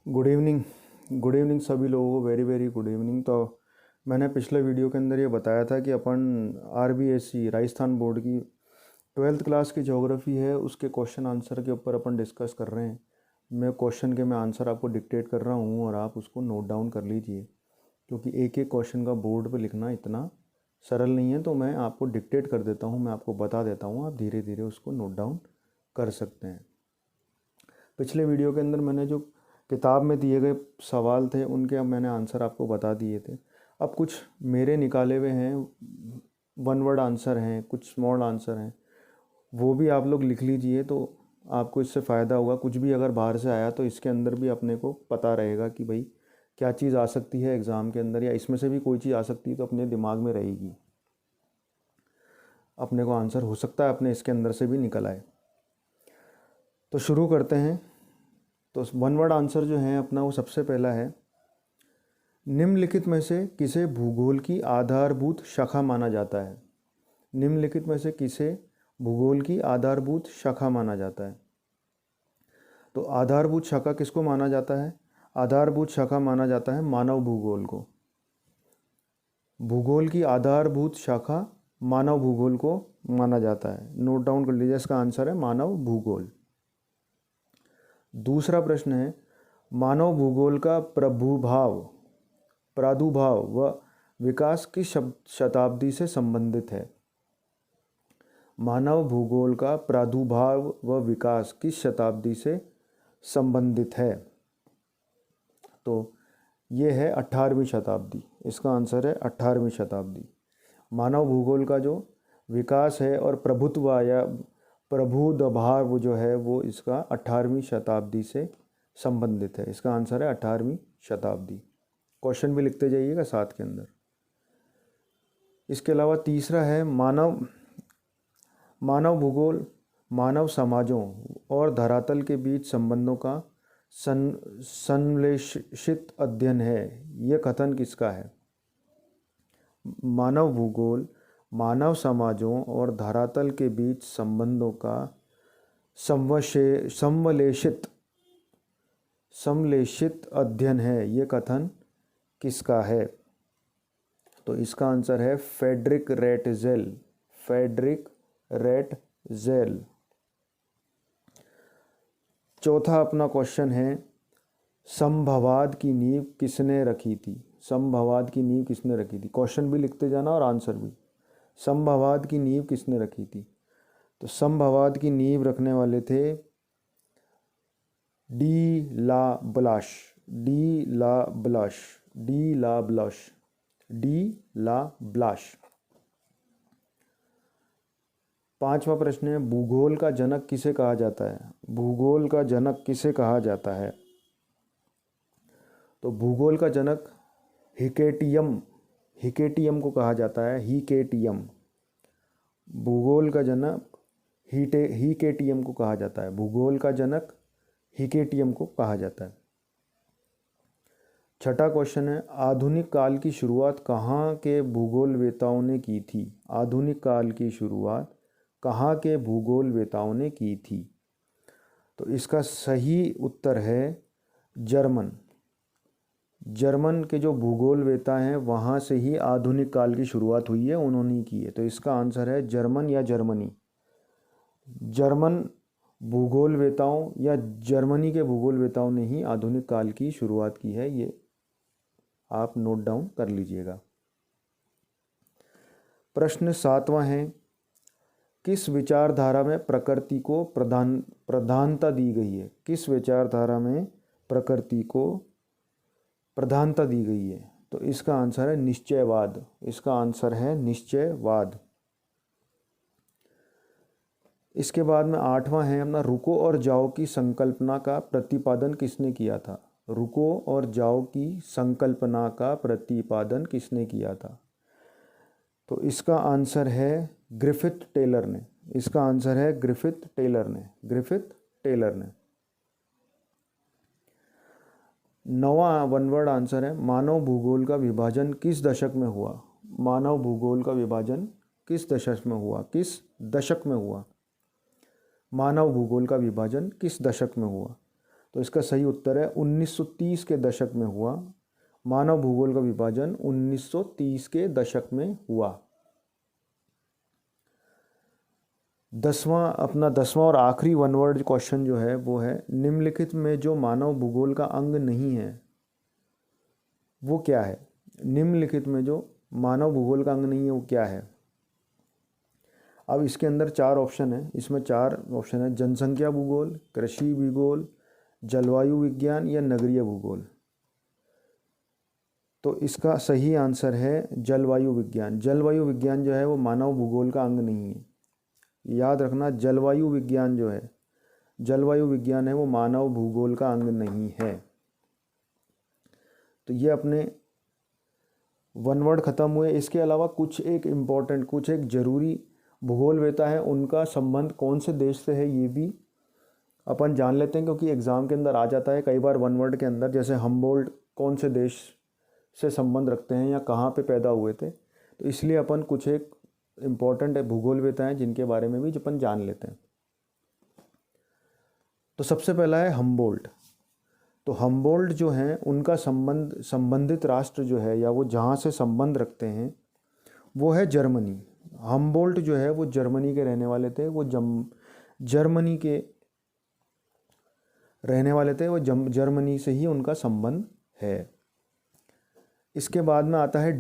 Good evening. Good evening सभी लोगों को, वेरी वेरी गुड इवनिंग। तो मैंने पिछले वीडियो के अंदर ये बताया था कि अपन RBSC राजस्थान बोर्ड की 12th क्लास की ज्योग्राफी है, उसके क्वेश्चन आंसर के ऊपर अपन डिस्कस कर रहे हैं। मैं आंसर आपको डिक्टेट कर रहा हूँ और आप उसको नोट डाउन कर लीजिए, क्योंकि एक एक क्वेश्चन का बोर्ड पे लिखना इतना सरल नहीं है। तो मैं आपको डिक्टेट कर देता हूँ, मैं आपको बता देता हूँ, आप धीरे धीरे उसको नोट डाउन कर सकते हैं। पिछले वीडियो के अंदर मैंने जो किताब में दिए गए सवाल थे उनके अब मैंने आंसर आपको बता दिए थे। अब कुछ मेरे निकाले हुए हैं, वन वर्ड आंसर हैं, कुछ स्मॉल आंसर हैं, वो भी आप लोग लिख लीजिए तो आपको इससे फ़ायदा होगा। कुछ भी अगर बाहर से आया तो इसके अंदर भी अपने को पता रहेगा कि भाई क्या चीज़ आ सकती है एग्ज़ाम के अंदर, या इसमें से भी कोई चीज़ आ सकती है तो अपने दिमाग में रहेगी, अपने को आंसर हो सकता है अपने इसके अंदर से भी निकल आए। तो शुरू करते हैं। तो वन वर्ड आंसर जो है अपना, वो सबसे पहला है, निम्नलिखित में से किसे भूगोल की आधारभूत शाखा माना जाता है। निम्नलिखित में से किसे भूगोल की आधारभूत शाखा माना जाता है। तो आधारभूत शाखा किसको माना जाता है? आधारभूत शाखा माना जाता है मानव भूगोल को। भूगोल की आधारभूत शाखा मानव भूगोल को माना जाता है। नोट डाउन कर लीजिए, इसका आंसर है मानव भूगोल। दूसरा प्रश्न है, मानव भूगोल का प्रादुर्भाव व विकास किस शताब्दी से संबंधित है। मानव भूगोल का प्रादुर्भाव व विकास किस शताब्दी से संबंधित है? तो ये है 18वीं शताब्दी। इसका आंसर है 18वीं शताब्दी। मानव भूगोल का जो विकास है और प्रभुत्व या प्रभुत्वभाव जो है वो इसका 18वीं शताब्दी से संबंधित है। इसका आंसर है 18वीं शताब्दी। क्वेश्चन भी लिखते जाइएगा साथ के अंदर। इसके अलावा तीसरा है, मानव भूगोल मानव समाजों और धरातल के बीच संबंधों का संश्लेषित अध्ययन है। यह कथन किसका है? मानव भूगोल मानव समाजों और धरातल के बीच संबंधों का संश्लेषित अध्ययन है। ये कथन किसका है? तो इसका आंसर है फ्रेडरिक रेटजेल। Frederick Ratzel. चौथा अपना क्वेश्चन है, संभवाद की नींव किसने रखी थी। संभवाद की नींव किसने रखी थी? क्वेश्चन भी लिखते जाना और आंसर भी। संभवाद की नींव किसने रखी थी? तो संभवाद की नींव रखने वाले थे डी ला ब्लाश। पांचवा प्रश्न है, भूगोल का जनक किसे कहा जाता है। भूगोल का जनक किसे कहा जाता है? तो भूगोल का जनक हिकेटियम को कहा जाता है। हिकेटियम। भूगोल का जनक हिकेटियम को कहा जाता है। भूगोल का जनक हिकेटियम को कहा जाता है। छठा क्वेश्चन है, आधुनिक काल की शुरुआत कहाँ के भूगोलवेताओं ने की थी। आधुनिक काल की शुरुआत कहाँ के भूगोलवेताओं ने की थी? तो इसका सही उत्तर है जर्मन। जर्मन के जो भूगोलवेता हैं वहाँ से ही आधुनिक काल की शुरुआत हुई है, उन्होंने की है। तो इसका आंसर है जर्मन या जर्मनी। जर्मन भूगोलवेताओं या जर्मनी के भूगोलवेताओं ने ही आधुनिक काल की शुरुआत की है। ये आप नोट डाउन कर लीजिएगा। प्रश्न 7वां है, किस विचारधारा में प्रकृति को प्रधानता दी गई है। किस विचारधारा में प्रकृति को प्रधानता दी गई है? तो इसका आंसर है निश्चयवाद। इसका आंसर है निश्चयवाद। इसके बाद में 8वां है अपना, रुको और जाओ की संकल्पना का प्रतिपादन किसने किया था। रुको और जाओ की संकल्पना का प्रतिपादन किसने किया था? तो इसका आंसर है ग्रिफिथ टेलर ने। इसका आंसर है ग्रिफिथ टेलर ने। 9वां वन वर्ड आंसर है, मानव भूगोल का विभाजन किस दशक में हुआ। मानव भूगोल का विभाजन किस दशक में हुआ? मानव भूगोल का विभाजन किस दशक में हुआ? तो इसका सही उत्तर है 1930 के दशक में हुआ। मानव भूगोल का विभाजन 1930 के दशक में हुआ। 10वां और आखिरी वन वर्ड क्वेश्चन जो है वो है, निम्नलिखित में जो मानव भूगोल का अंग नहीं है वो क्या है? निम्नलिखित में जो मानव भूगोल का अंग नहीं है वो क्या है? अब इसके अंदर 4 ऑप्शन है, इसमें 4 ऑप्शन है, जनसंख्या भूगोल, कृषि भूगोल, जलवायु विज्ञान या नगरीय भूगोल। तो इसका सही आंसर है जलवायु विज्ञान। जलवायु विज्ञान जो है वो मानव भूगोल का अंग नहीं है। याद रखना, जलवायु विज्ञान जो है, जलवायु विज्ञान है वो मानव भूगोल का अंग नहीं है। तो ये अपने वन वर्ड ख़त्म हुए। इसके अलावा कुछ एक ज़रूरी भूगोलवेता है, उनका संबंध कौन से देश से है ये भी अपन जान लेते हैं, क्योंकि एग्ज़ाम के अंदर आ जाता है कई बार वन वर्ड के अंदर। जैसे हमबोल्ट कौन से देश से संबंध रखते हैं या कहाँ पे पैदा हुए थे। तो इसलिए अपन कुछ एक इम्पॉर्टेंट भूगोलवेता हैं जिनके बारे में भी अपन जान लेते हैं। तो सबसे पहला है हमबोल्ट। तो हमबोल्ट जो हैं उनका संबंधित राष्ट्र जो है या वो जहाँ से संबंध रखते हैं वो है जर्मनी। हमबोल्ट जो है वो जर्मनी के रहने वाले थे, वो जर्मनी के रहने वाले थे, वो जर्मनी से ही उनका संबंध है। इसके बाद में आता है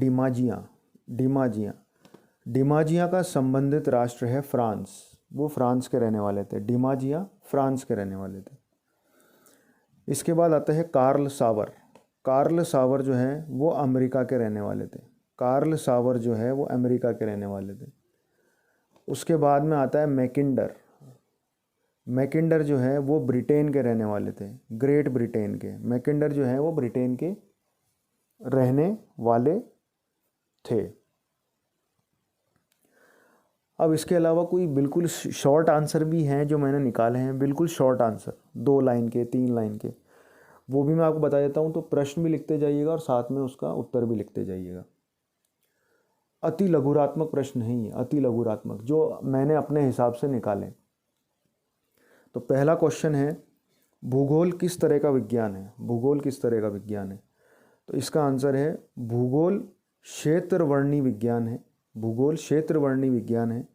डिमाजिया का संबंधित राष्ट्र है फ्रांस। वो फ्रांस के रहने वाले थे। डिमाजिया फ्रांस के रहने वाले थे। इसके बाद आता है कार्ल सावर जो है वो अमेरिका के रहने वाले थे। कार्ल सावर जो है वो अमेरिका के रहने वाले थे। उसके बाद में आता है मैकिंडर जो है वो ब्रिटेन के रहने वाले थे, ग्रेट ब्रिटेन के। मैकिंडर जो है वो ब्रिटेन के रहने वाले थे। अब इसके अलावा कोई बिल्कुल शॉर्ट आंसर भी हैं जो मैंने निकाले हैं, बिल्कुल शॉर्ट आंसर, 2 लाइन के, 3 लाइन के, वो भी मैं आपको बता देता हूँ। तो प्रश्न भी लिखते जाइएगा और साथ में उसका उत्तर भी लिखते जाइएगा। अति लघुरात्मक प्रश्न है ये, अति लघुरात्मक, जो मैंने अपने हिसाब से निकाले। तो पहला क्वेश्चन है, भूगोल किस तरह का विज्ञान है? भूगोल किस तरह का विज्ञान है? तो इसका आंसर है भूगोल क्षेत्रवर्णी विज्ञान है। भूगोल क्षेत्रवर्णी विज्ञान है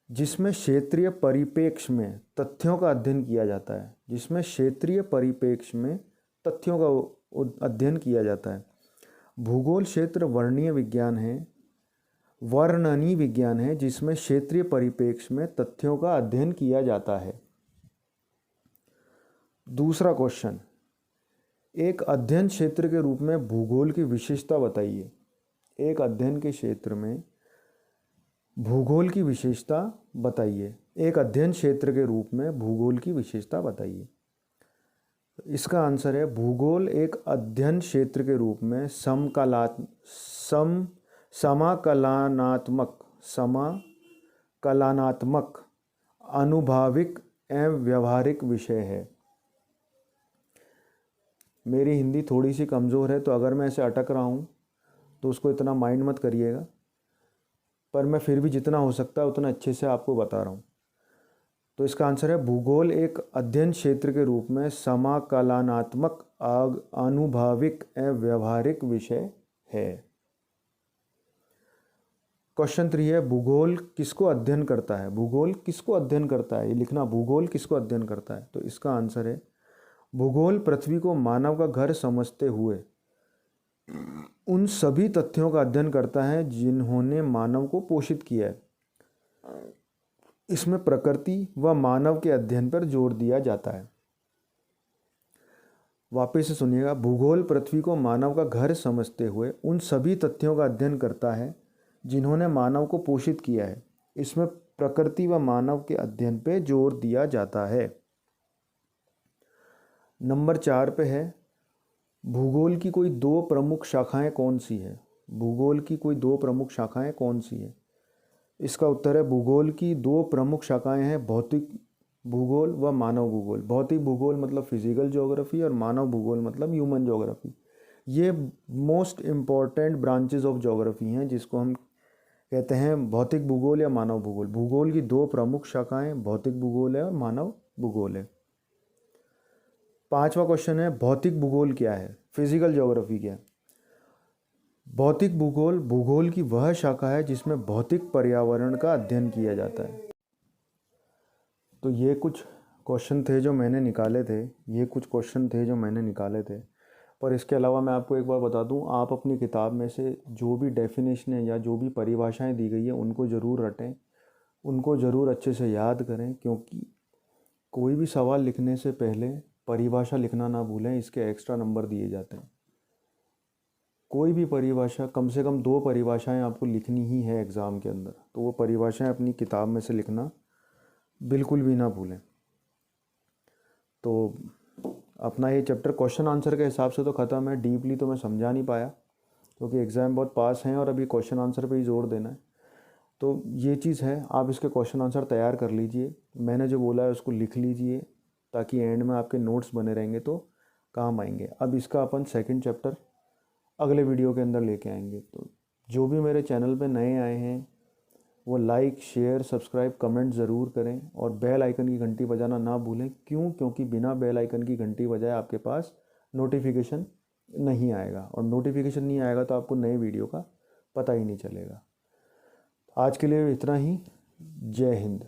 जिसमें क्षेत्रीय परिप्रेक्ष्य में तथ्यों का अध्ययन किया जाता है। जिसमें क्षेत्रीय परिप्रेक्ष्य में तथ्यों का अध्ययन किया जाता है। भूगोल क्षेत्र वर्णीय विज्ञान है, वर्णनी विज्ञान है जिसमें क्षेत्रीय परिप्रेक्ष्य में तथ्यों का अध्ययन किया जाता है। दूसरा क्वेश्चन, एक अध्ययन क्षेत्र के रूप में भूगोल की विशेषता बताइए। एक अध्ययन के क्षेत्र में भूगोल की विशेषता बताइए। एक अध्ययन क्षेत्र के रूप में भूगोल की विशेषता बताइए। इसका आंसर है भूगोल एक अध्ययन क्षेत्र के रूप में समाकलनात्मक, अनुभाविक एवं व्यवहारिक विषय है। मेरी हिंदी थोड़ी सी कमज़ोर है, तो अगर मैं ऐसे अटक रहा हूँ तो उसको इतना माइंड मत करिएगा, पर मैं फिर भी जितना हो सकता है उतना अच्छे से आपको बता रहा हूँ। तो इसका आंसर है भूगोल एक अध्ययन क्षेत्र के रूप में समाकलनात्मक, अनुभाविक एवं व्यवहारिक विषय है। क्वेश्चन 3 है, भूगोल किसको अध्ययन करता है? भूगोल किसको अध्ययन करता है, ये लिखना, भूगोल किसको अध्ययन करता है। तो इसका आंसर है भूगोल पृथ्वी को मानव का घर समझते हुए उन सभी तथ्यों का अध्ययन करता है जिन्होंने मानव को पोषित किया है। इसमें प्रकृति व मानव के अध्ययन पर जोर दिया जाता है। वापस से सुनिएगा, भूगोल पृथ्वी को मानव का घर समझते हुए उन सभी तथ्यों का अध्ययन करता है जिन्होंने मानव को पोषित किया है। इसमें प्रकृति व मानव के अध्ययन पर जोर दिया जाता है। नंबर 4 पे है, भूगोल की कोई 2 प्रमुख शाखाएं कौन सी है? भूगोल की कोई 2 प्रमुख शाखाएं कौन सी है? इसका उत्तर है भूगोल की 2 प्रमुख शाखाएं हैं, भौतिक भूगोल व मानव भूगोल। भौतिक भूगोल मतलब फिजिकल ज्योग्राफी और मानव भूगोल मतलब ह्यूमन ज्योग्राफी। ये most important branches of geography हैं जिसको हम कहते हैं भौतिक भूगोल या मानव भूगोल। भूगोल की 2 प्रमुख शाखाएं भौतिक भूगोल है और मानव भूगोल है। 5वां क्वेश्चन है भौतिक भूगोल क्या है, फिजिकल ज्योग्राफी क्या है। भौतिक भूगोल भूगोल की वह शाखा है जिसमें भौतिक पर्यावरण का अध्ययन किया जाता है। तो ये कुछ क्वेश्चन थे जो मैंने निकाले थे। पर इसके अलावा मैं आपको एक बार बता दूं, आप अपनी किताब में से जो भी डेफिनेशन है या जो भी परिभाषाएं दी गई है उनको ज़रूर रटें, उनको ज़रूर अच्छे से याद करें, क्योंकि कोई भी सवाल लिखने से पहले परिभाषा लिखना ना भूलें, इसके एक्स्ट्रा नंबर दिए जाते हैं। कोई भी परिभाषा, कम से कम 2 परिभाषाएं आपको लिखनी ही है एग्ज़ाम के अंदर, तो वो परिभाषाएं अपनी किताब में से लिखना बिल्कुल भी ना भूलें। तो अपना ये चैप्टर क्वेश्चन आंसर के हिसाब से तो ख़त्म है, डीपली तो मैं समझा नहीं पाया क्योंकि एग्ज़ाम बहुत पास हैं और अभी क्वेश्चन आंसर पे ही जोर देना है। तो ये चीज़ है, आप इसके क्वेश्चन आंसर तैयार कर लीजिए, मैंने जो बोला है उसको लिख लीजिए, ताकि एंड में आपके नोट्स बने रहेंगे तो काम आएंगे। अब इसका अपन सेकंड चैप्टर अगले वीडियो के अंदर लेके आएंगे। तो जो भी मेरे चैनल पे नए आए हैं वो लाइक, शेयर, सब्सक्राइब, कमेंट ज़रूर करें और बेल आइकन की घंटी बजाना ना भूलें। क्यों? क्योंकि बिना बेल आइकन की घंटी बजाए आपके पास नोटिफिकेशन नहीं आएगा, और नोटिफिकेशन नहीं आएगा तो आपको नए वीडियो का पता ही नहीं चलेगा। आज के लिए इतना ही। जय हिंद।